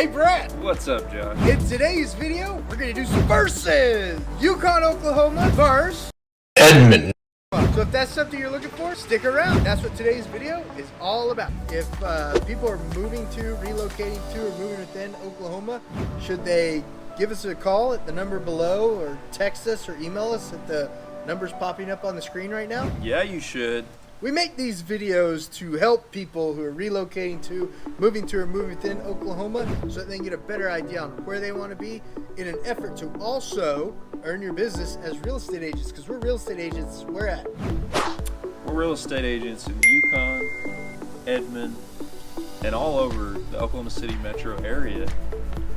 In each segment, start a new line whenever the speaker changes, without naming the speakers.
Hey Brad!
What's up, John?
In today's video, we're gonna do some versus Yukon, Oklahoma versus
Edmond.
So if that's something you're looking for, stick around. That's what today's video is all about. If people are moving to, relocating to, or moving within Oklahoma, should they give us a call at the number below, or text us or email us at the numbers popping up on the screen right now?
Yeah, you should.
We make these videos to help people who are relocating to, moving to, or moving within Oklahoma so that they can get a better idea on where they want to be in an effort to also earn your business as real estate agents, because we're real estate agents. Where at?
We're real estate agents in Yukon, Edmond, and all over the Oklahoma City metro area.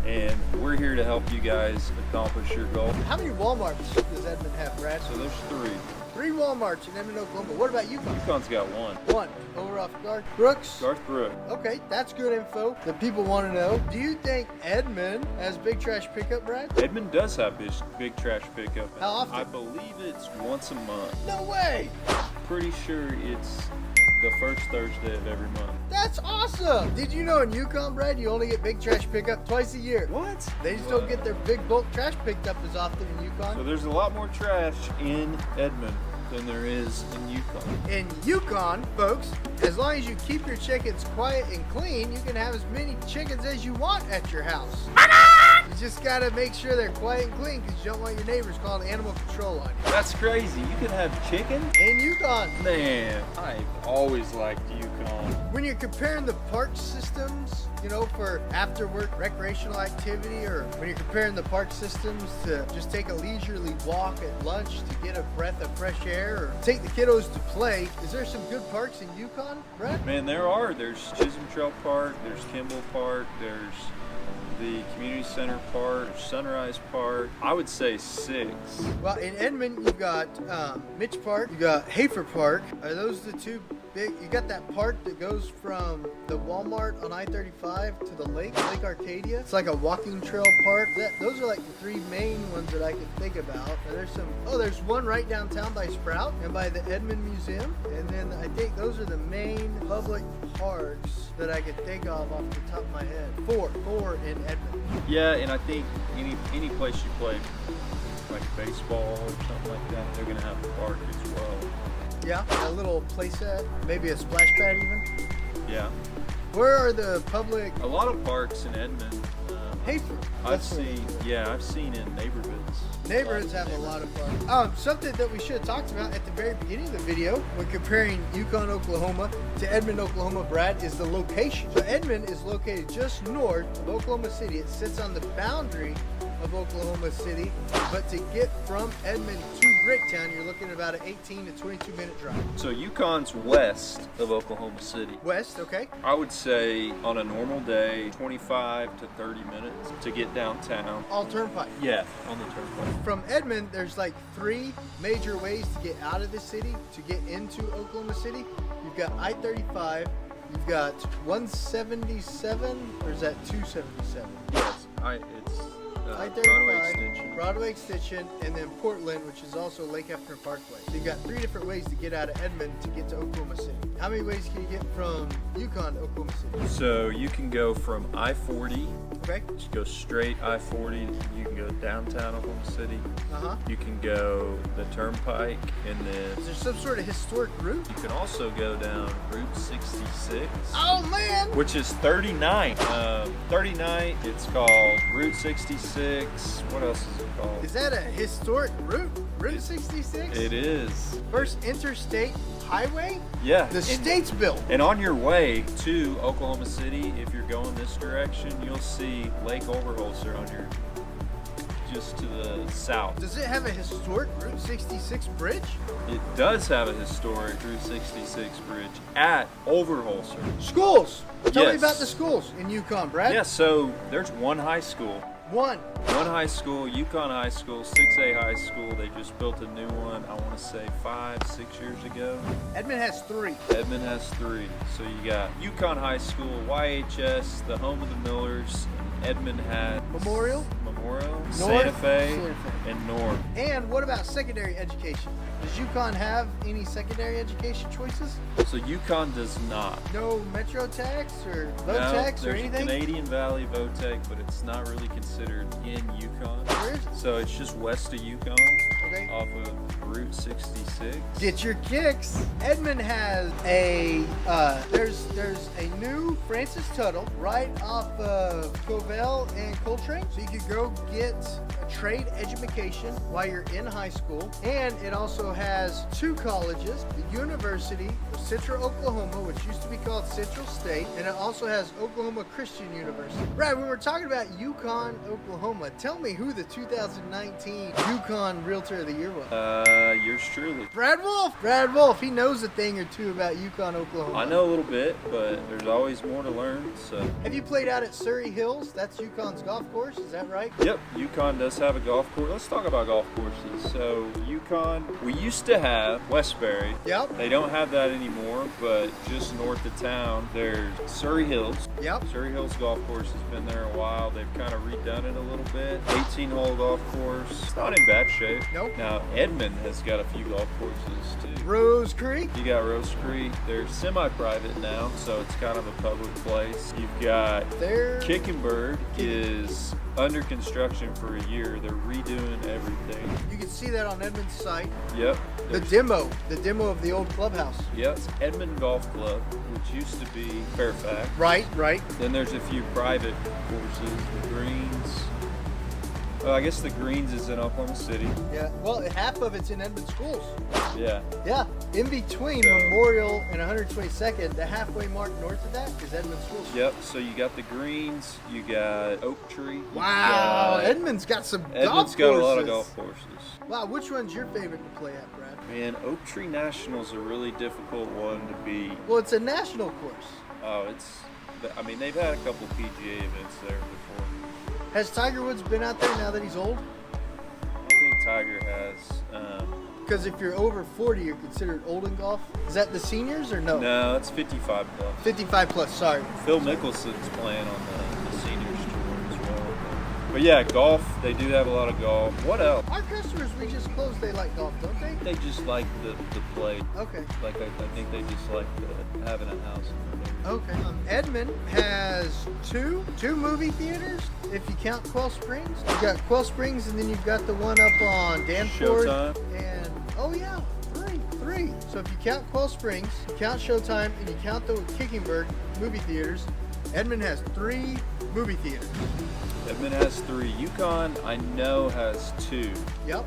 And we're here to help you guys accomplish your goal.
How many Walmarts does Edmond have, Brad?
So there's 3.
3 Walmarts in Edmond, Oklahoma. What about Yukon?
Yukon's got 1.
1. Over off Garth Brooks?
Garth Brook.
Okay, that's good info that people want to know. Do you think Edmond has big trash pickup, Brad?
Edmond does have big trash pickup.
How often?
I believe it's once a month.
No way!
Pretty sure it's the first Thursday of every month.
That's awesome! Did you know in Yukon, Brad, you only get big trash pickup twice a year?
What?
They just don't get their big bulk trash picked up as often in Yukon.
So there's a lot more trash in Edmond than there is in Yukon.
In Yukon, folks, as long as you keep your chickens quiet and clean, you can have as many chickens as you want at your house. You just gotta make sure they're quiet and clean because you don't want your neighbors calling animal control on you.
That's crazy. You can have chicken?
In Yukon.
Man, I've always liked Yukon.
When you're comparing the park systems, you know, for after work recreational activity, or when you're comparing the park systems to just take a leisurely walk at lunch to get a breath of fresh air, or take the kiddos to play, is there some good parks in Yukon, Brett?
Man, there are. There's Chisholm Trail Park, there's Kimball Park, there's the Community Center Park, Sunrise Park. I would say 6.
Well, in Edmond, you've got Mitch Park, you got Hafer Park. Are those the 2 big? You got that park that goes from the Walmart on I-35 to the Lake Arcadia. It's like a walking trail park. Those are like the 3 main ones that I can think about. There's some. Oh, there's one right downtown by Sprout and by the Edmond Museum. And then I think those are the main public parks that I could think of off the top of my head. 4 in Edmond.
Yeah, and I think any place you play, like baseball or something like that, they're gonna have a park as well.
Yeah, a little play set, maybe a splash pad even.
Yeah.
Where are the public?
A lot of parks in Edmond.
Hafer.
I've seen in neighborhoods.
Neighborhoods have a lot of fun. Something that we should have talked about at the very beginning of the video when comparing Yukon, Oklahoma to Edmond, Oklahoma, Brad, is the location. So Edmond is located just north of Oklahoma City. It sits on the boundary of Oklahoma City, but to get from Edmond to Bricktown, you're looking at about an 18 to 22 minute drive.
So Yukon's west of Oklahoma City.
West, okay.
I would say on a normal day, 25 to 30 minutes to get downtown.
All turnpike.
Yeah, on the turnpike.
From Edmond, there's like 3 major ways to get out of the city, to get into Oklahoma City. You've got I-35, you've got 177, or is that 277?
Yes, it's
I-35, Broadway Extension, and then Portland, which is also Lake Hefner Parkway. So you've got 3 different ways to get out of Edmond to get to Oklahoma City. How many ways can you get from Yukon to Oklahoma City?
So you can go from I-40,
Okay.
just go straight I-40, you can go downtown Oklahoma City.
Uh-huh.
You can go the turnpike, and
Is
then
there some sort of historic route?
you can also go down Route 66.
Oh, man!
Which is 39. 39, it's called Route 66. What else is it called?
Is that a historic route? Route 66?
It is.
First interstate highway?
Yeah.
The state's built.
And on your way to Oklahoma City, if you're going this direction, you'll see Lake Overholser on your, just to the south.
Does it have a historic Route 66 bridge?
It does have a historic Route 66 bridge at Overholser.
Schools! Tell me
Yes.
about the schools in Yukon, Brad.
Yeah, so there's one high school.
One
high school, Yukon High School, 6A High School. They just built a new one, I want to say 5-6 years ago.
Edmond has 3.
Edmond has 3. So you got Yukon High School, YHS, the home of the Millers. Edmond has
Memorial?
Memorial, Santa Fe,
Santa Fe.
and North.
And what about secondary education? Does Yukon have any secondary education choices?
So Yukon does not.
No Metro Tax or
No,
Votex or
there's
anything?
Canadian Valley Votech, but it's not really considered in Yukon.
Where is it?
So it's just west of Yukon,
Okay.
off of Route 66.
Get your kicks. Edmond has a there's a new Francis Tuttle right off of Covell and Coltrane, so you could go get a trade education while you're in high school. And it also has two colleges: the University of Central Oklahoma, which used to be called Central State, and it also has Oklahoma Christian University. Brad, when we're talking about Yukon, Oklahoma, tell me who the 2019 Yukon Realtor of the Year was.
Yours truly.
Brad Wolf. Brad Wolf. He knows a thing or two about Yukon, Oklahoma.
I know a little bit, but there's always more to learn. So.
Have you played out at Surrey Hills? That's Yukon's golf course. Is that right?
Yep, Yukon does have a golf course. Let's talk about golf courses. So Yukon, we used to have Westbury.
Yep.
They don't have that anymore, but just north of town, there's Surrey Hills.
Yep.
Surrey Hills Golf Course has been there a while. They've kind of redone it a little bit. 18-hole golf course. It's not in bad shape.
Nope.
Now, Edmond has got a few golf courses too.
Rose Creek.
You got Rose Creek. They're semi-private now, so it's kind of a public place. You've got
There.
Kicking Bird is under construction for a year. They're redoing everything.
You can see that on Edmond's site.
Yep.
The demo of the old clubhouse.
Yep. It's Edmond Golf Club, which used to be Fairfax.
Right. Right.
Then there's a few private courses. The Greens. Well, I guess the Greens is in Oklahoma City.
Yeah. Well, half of it's in Edmond schools.
Yeah.
Yeah. In between
So-
Memorial and 122nd, the halfway mark north of that is Edmond schools.
Yep. So you got the Greens. You got Oak Tree. you
Wow.
got-
Edmond's got some golf
Edmond's
courses.
got a lot of golf courses.
Wow. Which one's your favorite to play at, Brad?
Man, Oak Tree National's a really difficult one to beat.
Well, it's a national course.
Oh, I mean, they've had a couple PGA events there before.
Has Tiger Woods been out there now that he's old?
I don't think Tiger has.
Because if you're over 40, you're considered old in golf. Is that the seniors or no?
No, it's 55 plus.
55 plus, sorry.
Phil Mickelson's playing on the seniors tour as well. But yeah, golf, they do have a lot of golf. What else?
Our customers we just closed, they like golf, don't they?
They just like the play.
Okay.
Like I think they just like having a house in their neighborhood.
Okay. Edmond has two movie theaters, if you count Quail Springs. You've got Quail Springs, and then you've got the one up on Danforth.
Showtime.
And, oh yeah, three. So if you count Quail Springs, you count Showtime, and you count the Kickingbird movie theaters, Edmond has 3 movie theaters.
Edmond has 3. Yukon, I know, has 2.
Yep.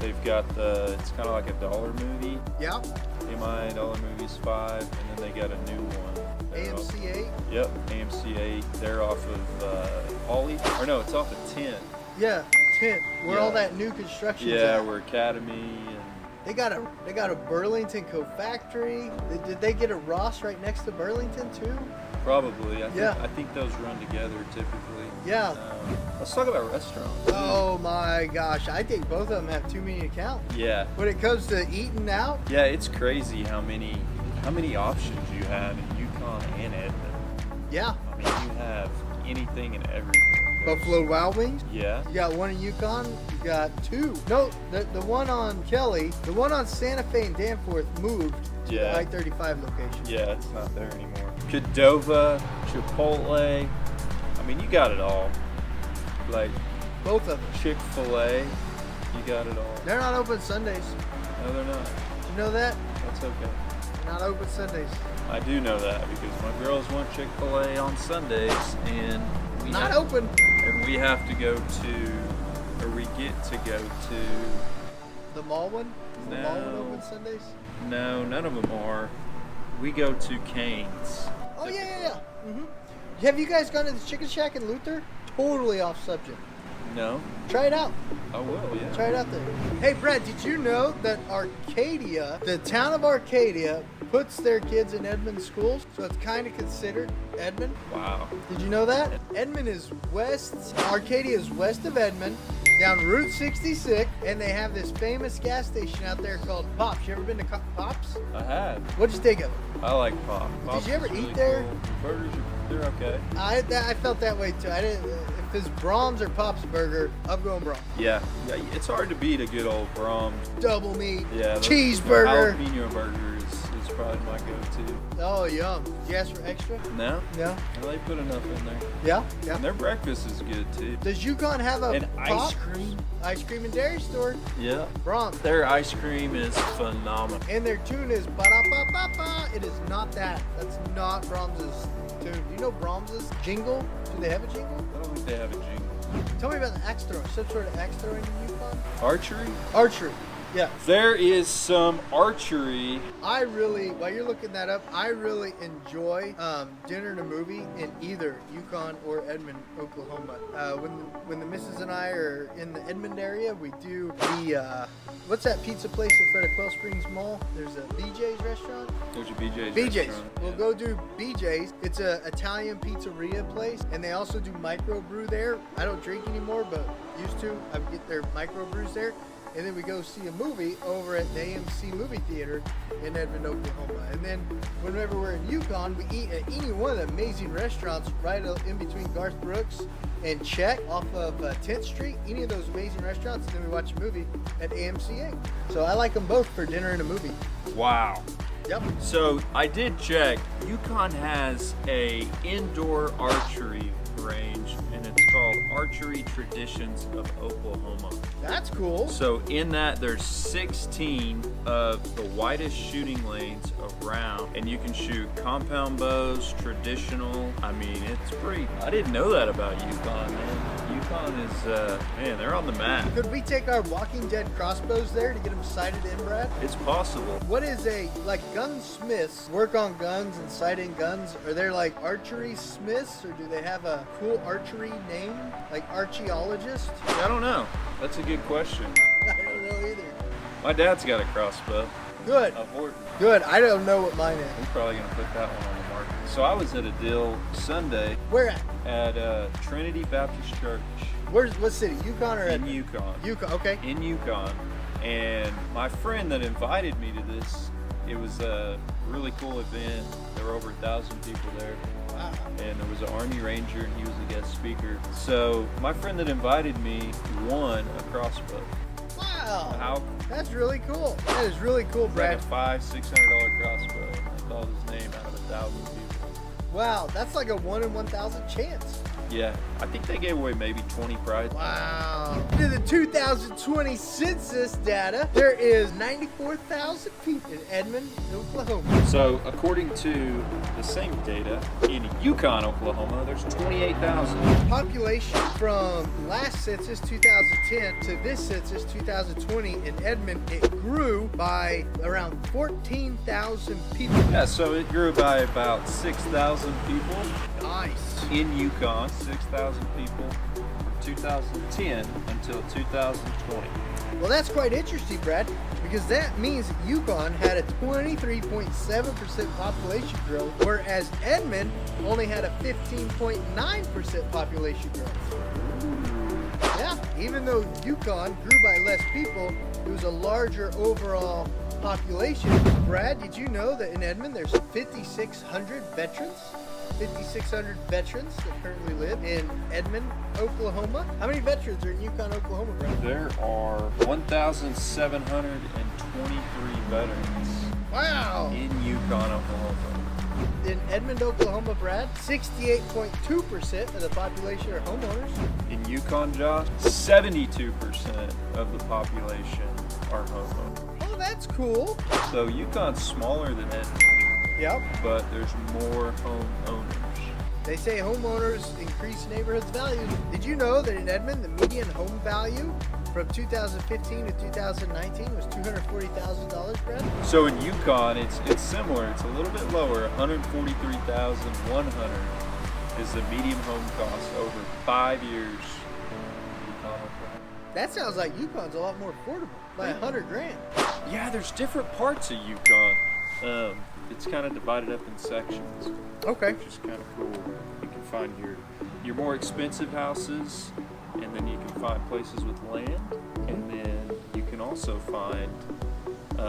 They've got it's kind of like a dollar movie.
Yep.
AMI dollar movies 5, and then they got a new one. They're off-
AMC 8.
Yep, AMC 8. They're off of Ollie, or no, it's off of 10.
Yeah, 10. Where all
Yeah.
that new construction is
Yeah,
at.
we're Academy and
They got a Burlington co-factory. Did they get a Ross right next to Burlington too?
probably.
Yeah.
I think those run together typically.
Yeah.
Let's talk about restaurants.
Oh my gosh, I think both of them have too many accounts.
Yeah.
When it comes to eating out,
Yeah, it's crazy how many options you have in Yukon and Edmond.
yeah.
I mean, you have anything and everything. There's-
Buffalo Wild Wings.
Yeah.
You got one in Yukon. You got 2. No, the one on Kelly, the one on Santa Fe and Danforth moved to
Yeah.
the I-35 location.
Yeah, it's not there anymore. Cadova, Chipotle. I mean, you got it all. Like
Both of them.
Chick-fil-A, you got it all.
They're not open Sundays.
No, they're not.
Did you know that?
That's okay.
They're not open Sundays.
I do know that because my girls want Chick-fil-A on Sundays, and we
Not
have,
open.
and we have to go to, or we get to go to.
The mall one? Is the mall one
No.
open Sundays?
No, none of them are. We go to Cane's.
Oh yeah. Mm-hmm. Have you guys gone to the Chicken Shack in Luther? Totally off subject.
No,
Try it out.
I will. Yeah.
Try it out there. Hey Brad, did you know that Arcadia, the town of Arcadia, puts their kids in Edmond schools? So it's kind of considered Edmond.
Wow.
Did you know that? Edmond is west, Arcadia is west of Edmond, down Route 66, and they have this famous gas station out there called Pops. You ever been to Pops?
I have.
What'd you think of it?
I like Pop. Pop's
you ever
is
eat
really
there?
cool. Burgers are They're okay.
I felt that way too. I didn't. If it's Brahms or Pop's Burger, I'm going Brahms.
Yeah, it's hard to beat a good old Brahms.
Double meat,
Yeah,
cheeseburger.
Jalapeno burger is probably my go-to.
Oh, yum. Did you ask for extra?
No?
No.
Well, they put enough in there.
Yeah? Yeah.
And their breakfast is good too.
Does Yukon have a
And ice
Pops?
cream.
Ice cream and dairy store?
Yeah.
Brahms.
Their ice cream is phenomenal.
And their tune is ba-da-ba-ba-ba. It is not that. That's not Brahms's tune. Do you know Brahms's jingle? Do they have a jingle?
I don't think they have a jingle.
Tell me about the axe throwing. Some sort of axe throwing in Yukon?
Archery?
Archery. Yeah.
There is some archery.
While you're looking that up, I really enjoy dinner and a movie in either Yukon or Edmond, Oklahoma. When the missus and I are in the Edmond area, we do the, what's that pizza place in front of Quail Springs Mall? There's a BJ's restaurant.
There's a BJ's.
BJ's.
restaurant.
We'll
Yeah.
go do BJ's. It's a Italian pizzeria place, and they also do microbrew there. I don't drink anymore, but used to. I would get their microbrews there. And then we go see a movie over at the AMC movie theater in Edmond, Oklahoma. And then whenever we're in Yukon, we eat at any one of the amazing restaurants right in between Garth Brooks and Czech off of 10th Street. Any of those amazing restaurants, and then we watch a movie at AMCA. So I like them both for dinner and a movie.
Wow.
Yep.
So I did check. Yukon has a indoor archery range, and it's called Archery Traditions of Oklahoma.
That's cool.
So in that, there's 16 of the widest shooting lanes around, and you can shoot compound bows, traditional. I mean, it's pretty. I didn't know that about Yukon, man. Yukon is, man, they're on the map.
Could we take our Walking Dead crossbows there to get them sighted in, Brad?
It's possible.
What is like gunsmiths work on guns and sight in guns? Are there like archery smiths, or do they have a cool archery name, like archaeologist?
I don't know. That's a good question.
I don't know either.
My dad's got a crossbow.
Good,
A Horton.
good. I don't know what mine is.
We're probably gonna put that one on the market. So I was at a deal Sunday
Where at?
at Trinity Baptist Church
What city? Yukon or
in
Edmond?
Yukon.
Yukon. Okay.
In Yukon, and my friend that invited me to this, it was a really cool event. There were over 1,000 people there,
Wow.
and there was an Army Ranger, and he was a guest speaker. So my friend that invited me won a crossbow.
Wow.
How?
That's really cool. That is really cool,
Like
Brad.
a $500-600 crossbow. I called his name out of 1,000 people.
Wow, that's like a 1 in 1,000 chance.
Yeah, I think they gave away maybe 20 prizes.
Wow. To the 2020 census data, there is 94,000 people in Edmond, Oklahoma.
So, according to the same data, in Yukon, Oklahoma, there's 28,000.
Population from last census 2010 to this census 2020 in Edmond, it grew by around 14,000 people.
Yeah, so it grew by about 6,000 people
Nice.
in Yukon, 6,000 people from 2010 until 2020.
Well, that's quite interesting, Brad, because that means that Yukon had a 23.7% population growth, whereas Edmond only had a 15.9% population growth. Yeah, even though Yukon grew by less people, it was a larger overall population. Brad, did you know that in Edmond there's 5,600 veterans? 5,600 veterans that currently live in Edmond, Oklahoma. How many veterans are in Yukon, Oklahoma, Brad?
There are 1,723 veterans
Wow!
in Yukon, Oklahoma.
In Edmond, Oklahoma, Brad, 68.2% of the population are homeowners.
In Yukon, Josh, 72% of the population are homeowners.
Oh, that's cool.
So Yukon's smaller than Edmond,
Yep.
but there's more homeowners.
They say homeowners increase neighborhoods' value. Did you know that in Edmond, the median home value from 2015 to 2019 was $240,000, Brad?
So in Yukon, it's similar. It's a little bit lower. $143,100 is the median home cost over 5 years. Yukon, Oklahoma.
That sounds like Yukon's a lot more affordable, by $100,000.
Yeah, there's different parts of Yukon. It's kind of divided up in sections,
Okay.
which is kind of cool. You can find your more expensive houses, and then you can find places with land, and then you can also find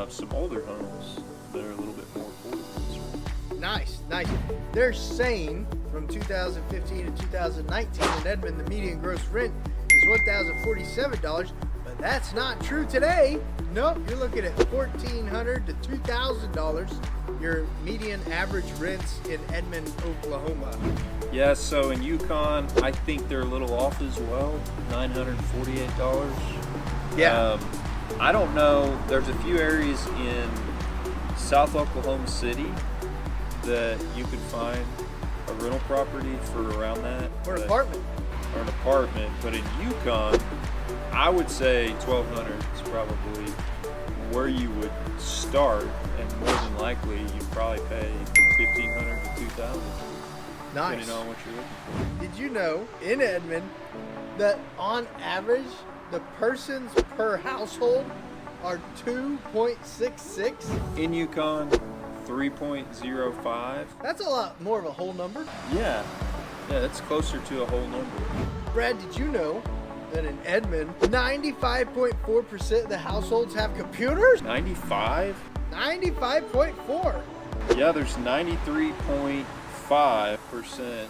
some older homes that are a little bit more affordable as well.
Nice, nice. They're saying from 2015 to 2019. In Edmond, the median gross rent is $1,047, but that's not true today. Nope, you're looking at $1,400 to $2,000, your median average rents in Edmond, Oklahoma.
Yeah, so in Yukon, I think they're a little off as well, $948.
Yeah.
I don't know, there's a few areas in South Oklahoma City that you can find a rental property for around that.
Or an apartment.
Or an apartment, but in Yukon, I would say $1,200 is probably where you would start, and more than likely you'd probably pay $1,500 to $2,000.
Nice.
Depending on what you're looking for.
Did you know in Edmond that on average the persons per household are 2.66?
In Yukon, 3.05.
That's a lot more of a whole number.
Yeah, that's closer to a whole number.
Brad, did you know that in Edmond, 95.4% of the households have computers?
95?
95.4.
Yeah, there's 93.5%,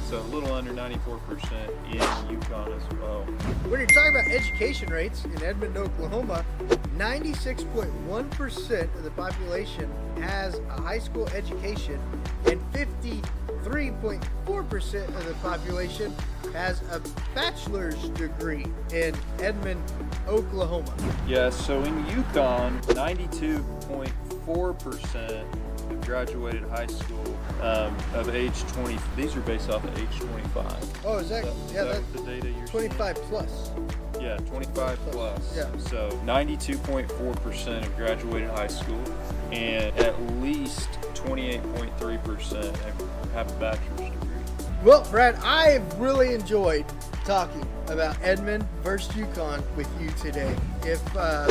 so a little under 94% in Yukon as well.
When you're talking about education rates in Edmond, Oklahoma, 96.1% of the population has a high school education, and 53.4% of the population has a bachelor's degree in Edmond, Oklahoma.
Yeah, so in Yukon, 92.4% have graduated high school of age 20. These are based off of age 25.
Oh, is that? Yeah,
that's
that's
the data you're
25 plus.
seeing? Yeah, 25 plus.
Yeah.
So 92.4% have graduated high school, and at least 28.3% have a bachelor's degree.
Well, Brad, I've really enjoyed talking about Edmond versus Yukon with you today. If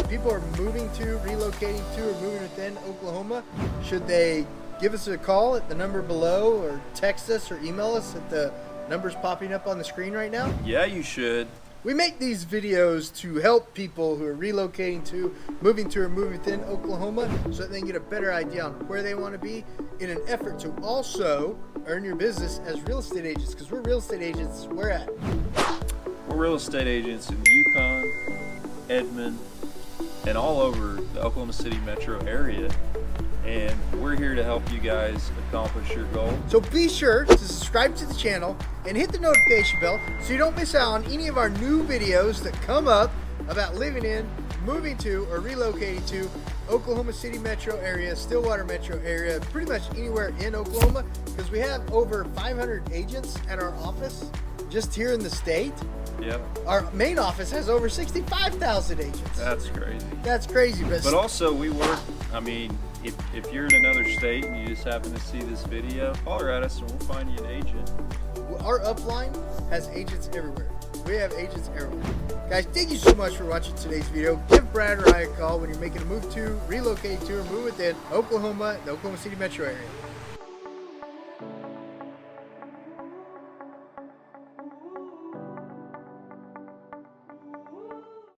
people are moving to, relocating to, or moving within Oklahoma, should they give us a call at the number below, or text us or email us at the numbers popping up on the screen right now?
Yeah, you should.
We make these videos to help people who are relocating to, moving to, or moving within Oklahoma so that they can get a better idea on where they want to be, in an effort to also earn your business as real estate agents, because we're real estate agents. Where at?
We're real estate agents in Yukon, Edmond, and all over the Oklahoma City metro area. And we're here to help you guys accomplish your goal.
So be sure to subscribe to the channel and hit the notification bell so you don't miss out on any of our new videos that come up about living in, moving to, or relocating to Oklahoma City metro area, Stillwater metro area, pretty much anywhere in Oklahoma, because we have over 500 agents at our office just here in the state.
Yep.
Our main office has over 65,000 agents.
That's crazy.
That's crazy.
But also we work, I mean, if you're in another state and you just happen to see this video, holler at us and we'll find you an agent.
Our upline has agents everywhere. We have agents everywhere. Guys, thank you so much for watching today's video. Give Brad or I a call when you're making a move to, relocate to, or move within Oklahoma, the Oklahoma City metro area.